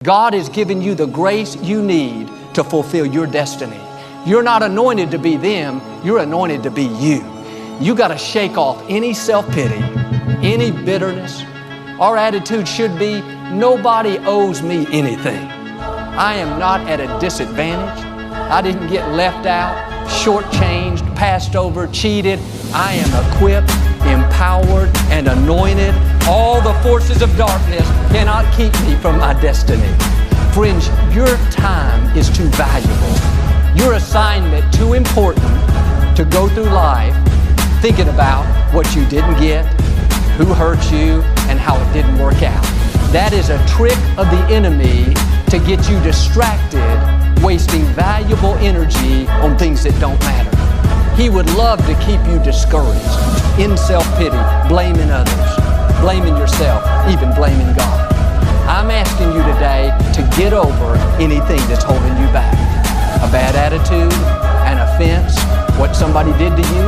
God has given you the grace you need to fulfill your destiny. You're not anointed to be them, you're anointed to be you. You got to shake off any self-pity, any bitterness. Our attitude should be, nobody owes me anything. I am not at a disadvantage. I didn't get left out, shortchanged, passed over, cheated. I am equipped, empowered, and anointed. All the forces of darkness cannot keep me from my destiny. Friends, your time is too valuable. Your assignment too important to go through life thinking about what you didn't get, who hurt you, and how it didn't work out. That is a trick of the enemy to get you distracted, wasting valuable energy on things that don't matter. He would love to keep you discouraged, in self-pity, blaming others, blaming yourself, even blaming God. I'm asking you today to get over anything that's holding you back. A bad attitude, an offense, what somebody did to you,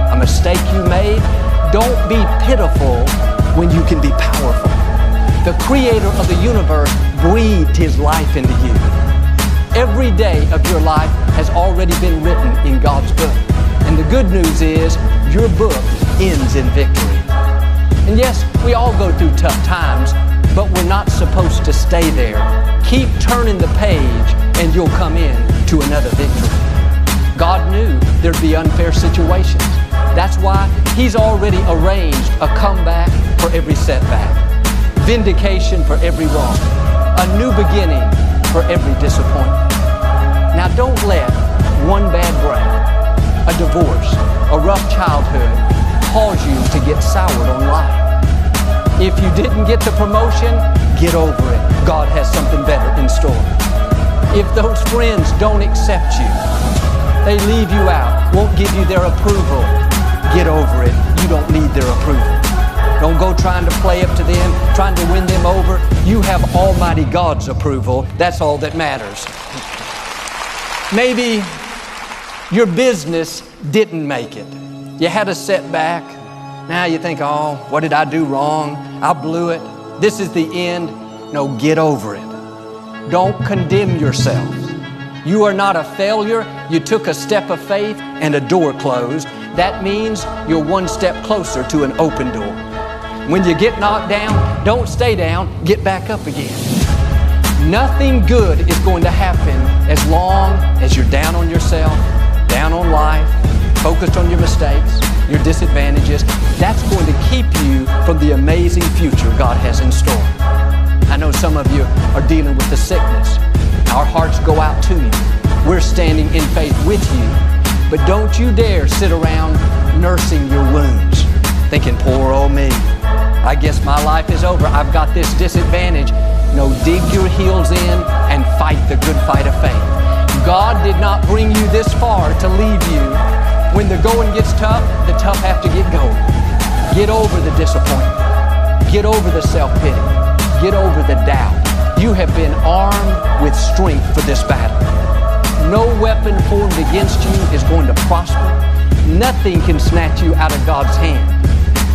a mistake you made. Don't be pitiful when you can be powerful. The Creator of the universe breathed His life into you. Every day of your life has already been written in God's book. And the good news is your book ends in victory. And yes, we all go through tough times, but we're not supposed to stay there. Keep turning the page and you'll come in to another victory. God knew there'd be unfair situations. That's why He's already arranged a comeback for every setback, vindication for every wrong, a new beginning for every disappointment. Now don't let one bad break, a divorce, a rough childhood cause you to get soured on life. If you didn't get the promotion, get over it. God has something better in store. If those friends don't accept you, they leave you out, won't give you their approval, get over it. You don't need their approval. Don't go trying to play up to them, trying to win them over. You have Almighty God's approval. That's all that matters. Maybe your business didn't make it. You had a setback. Now you think, oh, what did I do wrong? I blew it. This is the end. No, get over it. Don't condemn yourself. You are not a failure. You took a step of faith and a door closed. That means you're one step closer to an open door. When you get knocked down, don't stay down, get back up again. Nothing good is going to happen as long as you're down on yourself, down on life, focused on your mistakes, your disadvantages. That's going to keep you from the amazing future God has in store. I know some of you are dealing with the sickness. Our hearts go out to you. We're standing in faith with you. But don't you dare sit around nursing your wounds, thinking, poor old me. I guess my life is over. I've got this disadvantage. No, dig your heels in and fight the good fight of faith. God did not bring you this far to leave you. When the going gets tough, the tough have to get going. Get over the disappointment. Get over the self-pity. Get over the doubt. You have been armed with strength for this battle. No weapon formed against you is going to prosper. Nothing can snatch you out of God's hand.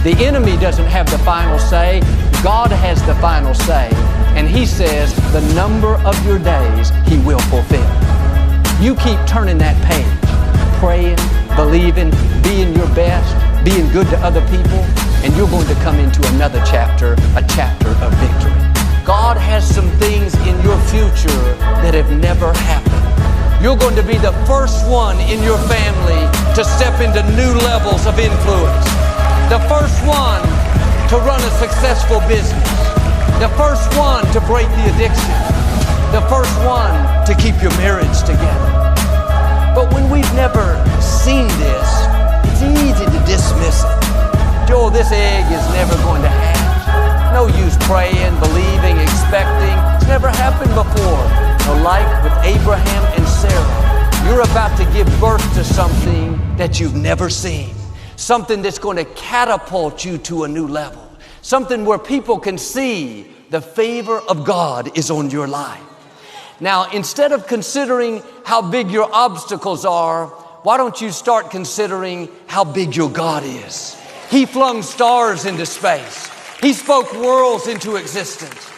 The enemy doesn't have the final say. God has the final say. And He says the number of your days He will fulfill. You keep turning that page, praying, believing, being your best, being good to other people, and you're going to come into another chapter, a chapter of victory. God has some things in your future that have never happened. You're going to be the first one in your family to step into new levels of influence. The first one to run a successful business. The first one to break the addiction. The first one to keep your marriage together. But when we've never seen this, it's easy to dismiss it. Joel, this egg is never going to hatch. No use praying, believing, expecting. It's never happened before. No, like with Abraham and Sarah, you're about to give birth to something that you've never seen. Something that's going to catapult you to a new level. Something where people can see the favor of God is on your life. Now, instead of considering how big your obstacles are, why don't you start considering how big your God is? He flung stars into space. He spoke worlds into existence.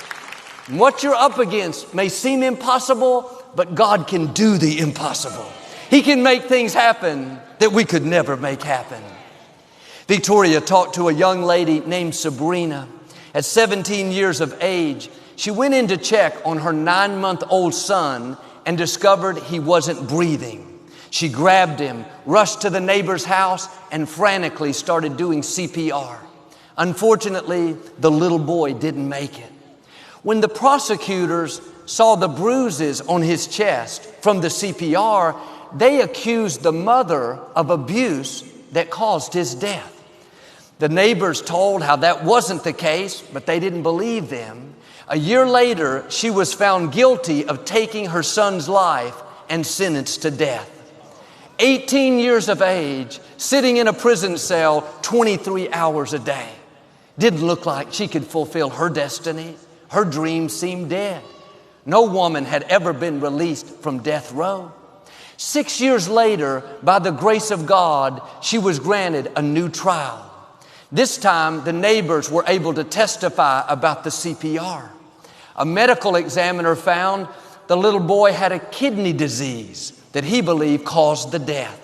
What you're up against may seem impossible, but God can do the impossible. He can make things happen that we could never make happen. Victoria talked to a young lady named Sabrina. At 17 years of age, she went in to check on her 9-month-old son and discovered he wasn't breathing. She grabbed him, rushed to the neighbor's house, and frantically started doing CPR. Unfortunately, the little boy didn't make it. When the prosecutors saw the bruises on his chest from the CPR, they accused the mother of abuse that caused his death. The neighbors told how that wasn't the case, but they didn't believe them. A year later, she was found guilty of taking her son's life and sentenced to death. 18 years of age, sitting in a prison cell 23 hours a day. Didn't look like she could fulfill her destiny. Her dreams seemed dead. No woman had ever been released from death row. 6 years later, by the grace of God, she was granted a new trial. This time, the neighbors were able to testify about the CPR. A medical examiner found the little boy had a kidney disease that he believed caused the death.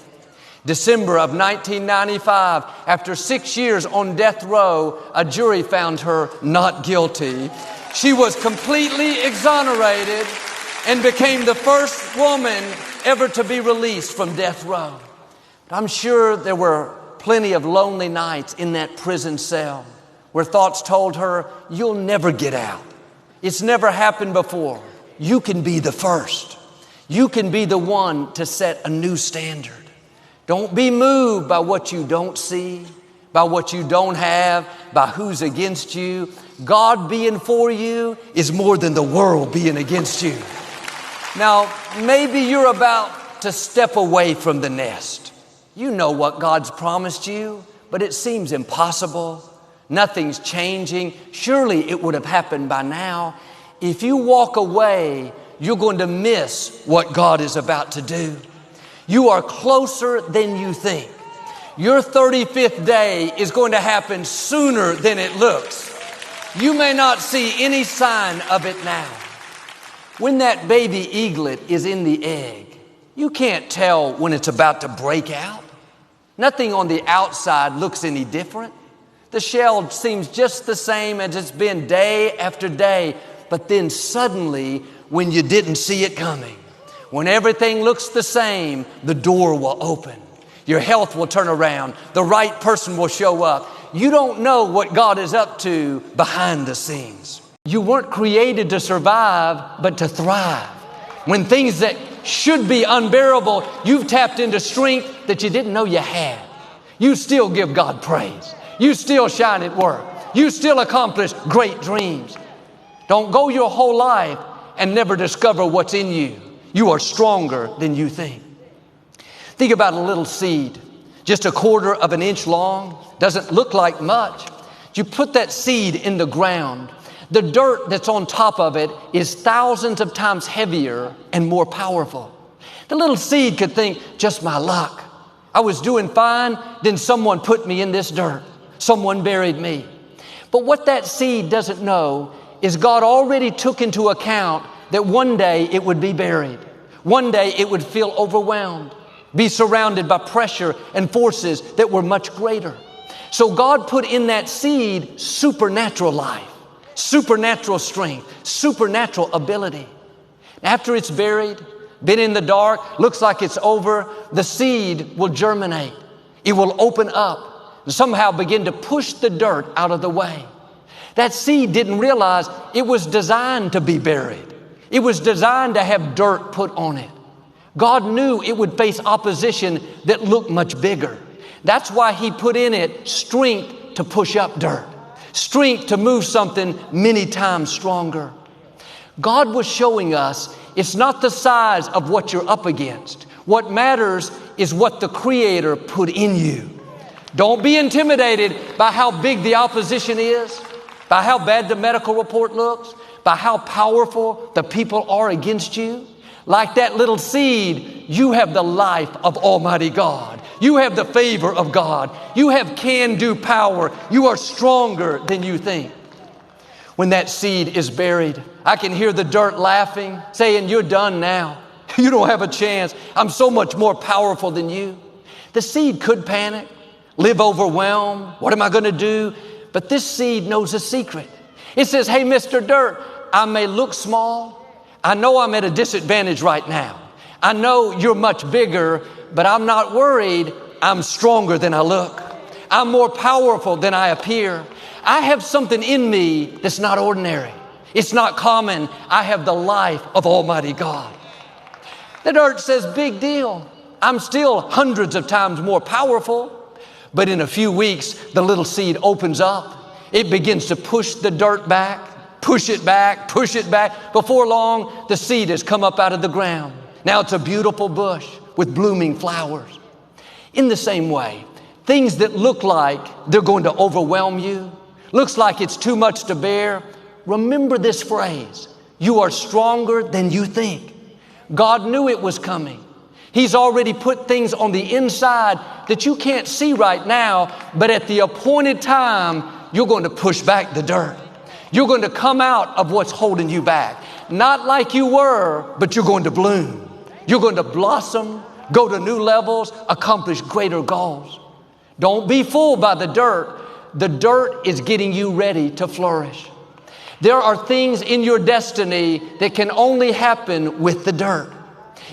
December of 1995, after 6 years on death row, a jury found her not guilty. She was completely exonerated and became the first woman ever to be released from death row. But I'm sure there were plenty of lonely nights in that prison cell where thoughts told her, you'll never get out. It's never happened before. You can be the first. You can be the one to set a new standard. Don't be moved by what you don't see, by what you don't have, by who's against you. God being for you is more than the world being against you. Now, maybe you're about to step away from the nest. You know what God's promised you, but it seems impossible. Nothing's changing. Surely it would have happened by now. If you walk away, you're going to miss what God is about to do. You are closer than you think. Your 35th day is going to happen sooner than it looks. You may not see any sign of it now. When that baby eaglet is in the egg, you can't tell when it's about to break out. Nothing on the outside looks any different. The shell seems just the same as it's been day after day. But then suddenly, when you didn't see it coming, when everything looks the same, the door will open. Your health will turn around. The right person will show up. You don't know what God is up to behind the scenes. You weren't created to survive, but to thrive. When things that should be unbearable, you've tapped into strength that you didn't know you had. You still give God praise. You still shine at work. You still accomplish great dreams. Don't go your whole life and never discover what's in you. You are stronger than you think. Think about a little seed, just 1/4 of an inch long, doesn't look like much. You put that seed in the ground. The dirt that's on top of it is thousands of times heavier and more powerful. The little seed could think, just my luck. I was doing fine, then someone put me in this dirt. Someone buried me. But what that seed doesn't know is God already took into account that one day it would be buried. One day it would feel overwhelmed, be surrounded by pressure and forces that were much greater. So God put in that seed supernatural life, supernatural strength, supernatural ability. After it's buried, been in the dark, looks like it's over, the seed will germinate. It will open up and somehow begin to push the dirt out of the way. That seed didn't realize it was designed to be buried. It was designed to have dirt put on it. God knew it would face opposition that looked much bigger. That's why He put in it strength to push up dirt, strength to move something many times stronger. God was showing us it's not the size of what you're up against. What matters is what the Creator put in you. Don't be intimidated by how big the opposition is, by how bad the medical report looks, by how powerful the people are against you. Like that little seed, you have the life of Almighty God. You have the favor of God. You have can-do power. You are stronger than you think. When that seed is buried, I can hear the dirt laughing, saying, you're done now. You don't have a chance. I'm so much more powerful than you. The seed could panic, live overwhelmed. What am I going to do? But this seed knows a secret. It says, hey, Mr. Dirt, I may look small. I know I'm at a disadvantage right now. I know you're much bigger, but I'm not worried. I'm stronger than I look. I'm more powerful than I appear. I have something in me that's not ordinary. It's not common. I have the life of Almighty God. The dirt says, big deal. I'm still hundreds of times more powerful. But in a few weeks, the little seed opens up. It begins to push the dirt back, push it back, push it back. Before long, the seed has come up out of the ground. Now it's a beautiful bush with blooming flowers. In the same way, things that look like they're going to overwhelm you, looks like it's too much to bear, remember this phrase, you are stronger than you think. God knew it was coming. He's already put things on the inside that you can't see right now, but at the appointed time, you're going to push back the dirt. You're going to come out of what's holding you back. Not like you were, but you're going to bloom. You're going to blossom, go to new levels, accomplish greater goals. Don't be fooled by the dirt. The dirt is getting you ready to flourish. There are things in your destiny that can only happen with the dirt.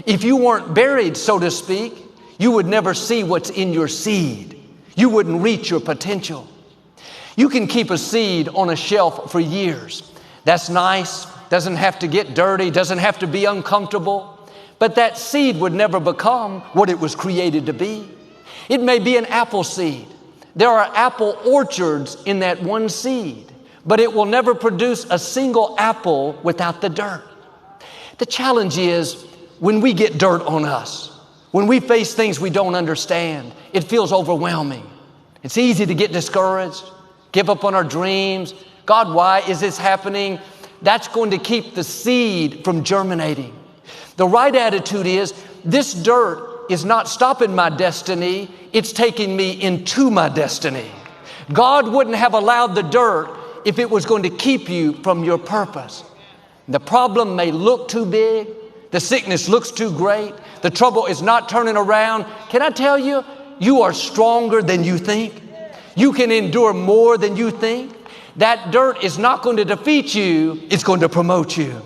If you weren't buried, so to speak, you would never see what's in your seed. You wouldn't reach your potential. You can keep a seed on a shelf for years. That's nice. Doesn't have to get dirty. Doesn't have to be uncomfortable. But that seed would never become what it was created to be. It may be an apple seed. There are apple orchards in that one seed, but it will never produce a single apple without the dirt. The challenge is when we get dirt on us, when we face things we don't understand, it feels overwhelming. It's easy to get discouraged, give up on our dreams. God, why is this happening? That's going to keep the seed from germinating. The right attitude is, this dirt is not stopping my destiny, it's taking me into my destiny. God wouldn't have allowed the dirt if it was going to keep you from your purpose. The problem may look too big, the sickness looks too great, the trouble is not turning around. Can I tell you, you are stronger than you think. You can endure more than you think. That dirt is not going to defeat you, it's going to promote you.